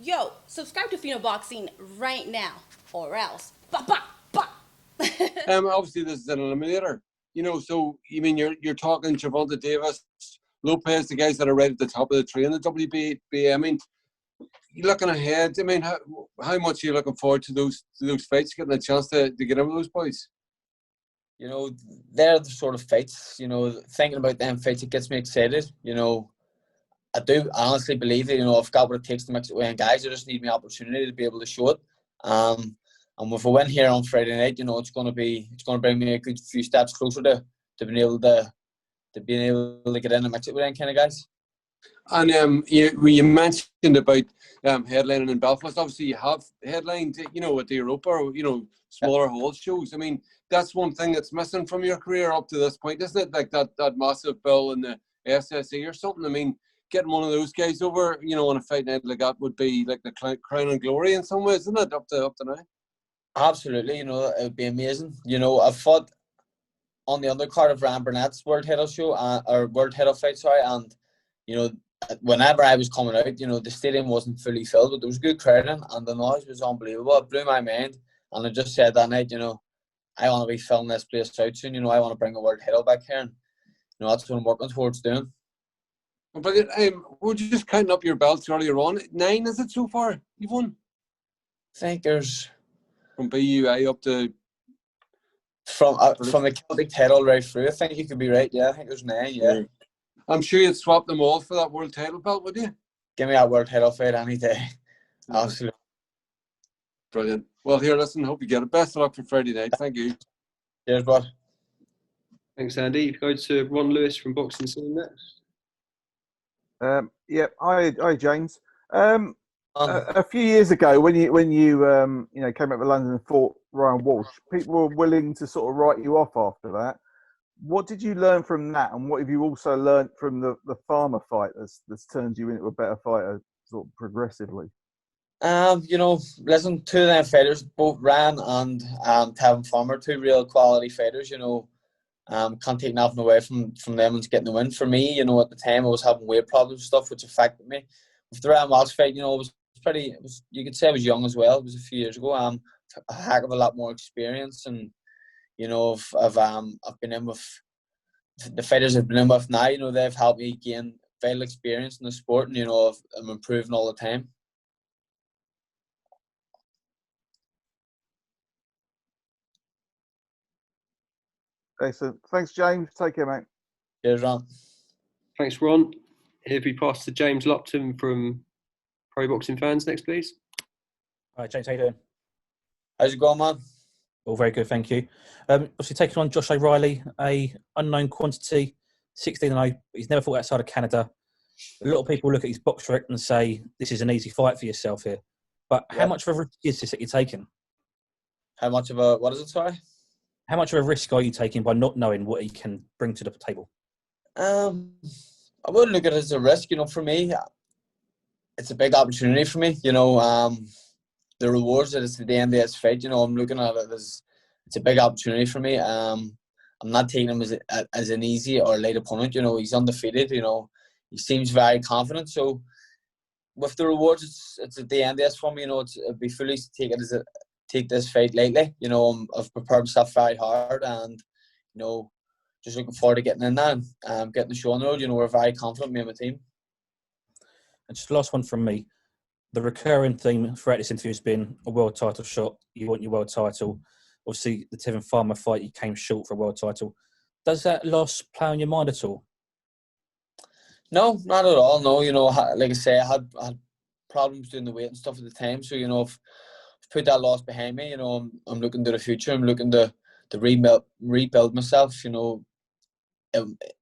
Yo, subscribe to Fino Boxing right now, or else. Ba ba ba. Obviously, this is an eliminator. So you mean you're talking Gervonta Davis, Lopez, the guys that are right at the top of the tree in the WBA. I mean, you're looking ahead. I mean, how much are you looking forward to those fights, getting a chance to get in with those boys? They're the sort of fights, thinking about them fights, it gets me excited. I do honestly believe that, I've got what it takes to mix it with guys. I just need my opportunity to be able to show it. And if I win here on Friday night, it's going to bring me a good few steps closer to being able to get in and mix it with them kind of guys. And you mentioned about headlining in Belfast. Obviously, you have headlined, at the Europa, or, smaller hall shows. I mean, that's one thing that's missing from your career up to this point, isn't it? Like that massive bill in the SSE or something. I mean, getting one of those guys over, on a fight night like that would be like the crown and glory in some ways, isn't it? Up to now. Absolutely, it would be amazing. I've fought on the undercard of Ryan Burnett's World Title show, or World Title fight, sorry, and whenever I was coming out, the stadium wasn't fully filled, but there was good crowding and the noise was unbelievable. It blew my mind, and I just said that night, I want to be filling this place out soon. I want to bring a world title back here, and that's what I'm working towards doing. But we're just counting up your belts earlier on. 9, is it so far? You've won. I think there's from BUI up to from the Celtic title right through. I think you could be right. Yeah, I think there's 9. Yeah. I'm sure you'd swap them all for that world title belt, would you? Give me that world title fight any day. Absolutely. Brilliant. Well, here, listen, hope you get it. Best of luck for Friday night. Thank you. Cheers, bud. Thanks, Andy. Go to Ron Lewis from Boxing Scene next. Hi, James. A few years ago, when you came up to London and fought Ryan Walsh, people were willing to sort of write you off after that. What did you learn from that, and what have you also learned from the Farmer fight that's turned you into a better fighter sort of progressively? Listen, 2 of them fighters, both Ryan and Teofimo Farmer, 2 real quality fighters. Can't take nothing away from them and getting the win. For me, at the time I was having weight problems and stuff, which affected me. With the Ryan Walsh fight, you could say I was young as well. It was a few years ago. A heck of a lot more experience, and I've been in with the fighters I've been in with now. They've helped me gain vital experience in the sport, and I'm improving all the time. Excellent. Thanks, James. Take care, mate. Cheers, Ron. Thanks, Ron. Here we pass to James Lupton from Pro Boxing Fans next, please. Hi, James. How you doing? How's it going, man? All very good, thank you. Obviously, taking on Josh O'Reilly, a unknown quantity, 16-0. He's never fought outside of Canada. A lot of people look at his box record and say this is an easy fight for yourself here. But how much of a risk is this that you're taking? How much of a what is it? Sorry. How much of a risk are you taking by not knowing what he can bring to the table? I wouldn't look at it as a risk. For me, it's a big opportunity for me. The rewards that it's at the end of this fight, I'm looking at it as it's a big opportunity for me. I'm not taking him as an easy or light opponent. He's undefeated. He seems very confident. So with the rewards, it's at the end of this for me. It'd be foolish to take this fight lightly. I've prepared myself very hard, and just looking forward to getting in there and getting the show on the road. We're very confident, me and my team. And just the last one from me. The recurring theme throughout this interview has been a world title shot. You want your world title. Obviously, the Teofimo Farmer fight, you came short for a world title. Does that loss play on your mind at all? No, not at all. No, like I say, I had problems doing the weight and stuff at the time. So, I've put that loss behind me. I'm looking to the future. I'm looking to rebuild myself,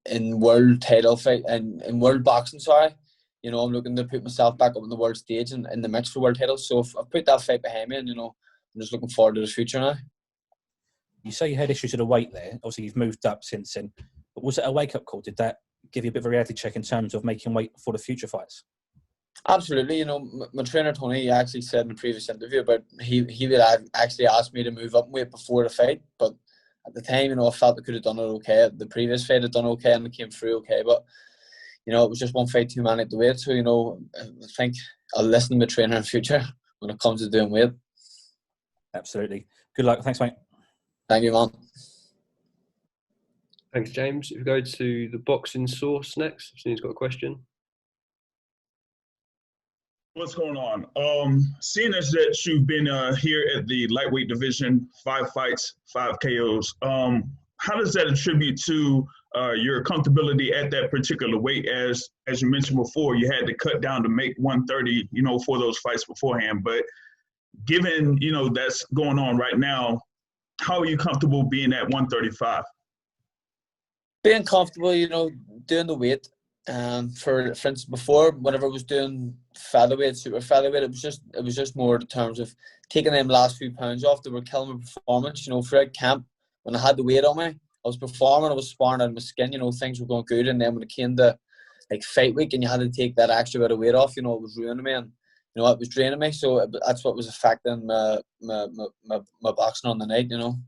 in world title fight and in world boxing, sorry. I'm looking to put myself back up on the world stage and in the mix for world titles. So I've put that fight behind me, and I'm just looking forward to the future now. You say you had issues with the weight there. Obviously, you've moved up since then. But was it a wake-up call? Did that give you a bit of a reality check in terms of making weight for the future fights? Absolutely. My trainer Tony actually said in a previous interview about he would actually asked me to move up in weight before the fight, but at the time, I felt I could have done it okay. The previous fight had done okay and it came through okay, but you know, it was just one fight too many at the weight. So, you know, I think I'll listen to my trainer in future when it comes to doing weight. Absolutely. Good luck. Thanks, mate. Thank you, man. Thanks, James. If we go to the boxing source next, I've seen he's got a question. What's going on? Seeing as that you've been here at the lightweight division, 5 fights, 5 KOs, how does that attribute to your comfortability at that particular weight? As you mentioned before, you had to cut down to make 130, you know, for those fights beforehand. But given, you know, that's going on right now, how are you comfortable being at 135? Being comfortable, you know, doing the weight. For instance, before, whenever I was doing featherweight, super featherweight, it was just more in terms of taking them last few pounds off. They were killing my performance. You know, throughout camp, when I had the weight on me, I was performing, I was sparring out of my skin. You know, things were going good, and then when it came to like fight week, and you had to take that extra bit of weight off, you know, it was ruining me, and you know, it was draining me. So that's what was affecting my boxing on the night. You know.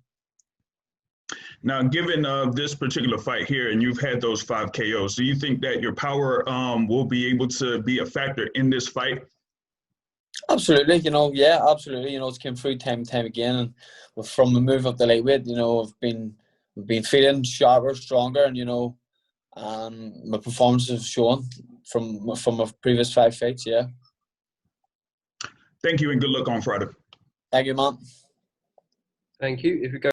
Now, given this particular fight here, and you've had those 5 KOs, do you think that your power will be able to be a factor in this fight? Absolutely, you know, yeah, absolutely. You know, it's came through time and time again, and from the move up the lightweight, you know, I've been feeling sharper, stronger, and you know, my performances have shown from my previous 5 fights. Yeah. Thank you, and good luck on Friday. Thank you, man. Thank you. If we go